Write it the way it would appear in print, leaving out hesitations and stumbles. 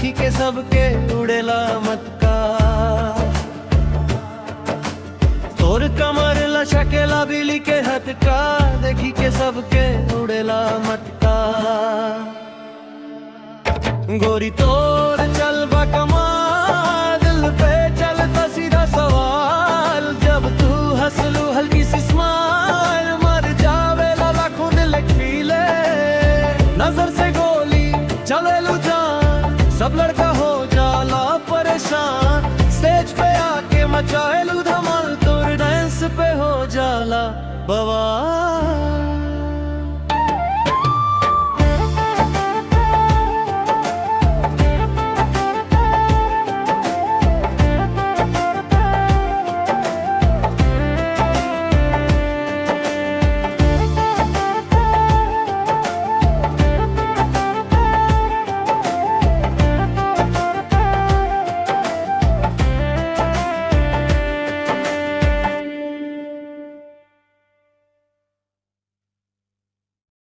देखी के सबके उड़ेला मटका। तोर कमर लचकेला बिली के हटका, देखी के सबके उड़ेला मटका। गोरी तोर चल बा कमाल, दिल पे चलता सीधा सवाल। जब तू हंसलू हल्की सी स्माइल, मर जावे लाखों दिल फीले। नजर से गोली चलेलू जान, सब लड़का हो जाला परेशान। स्टेज पे आके मचाएलू धमाल, तोर डांस पे हो जाला बवाल।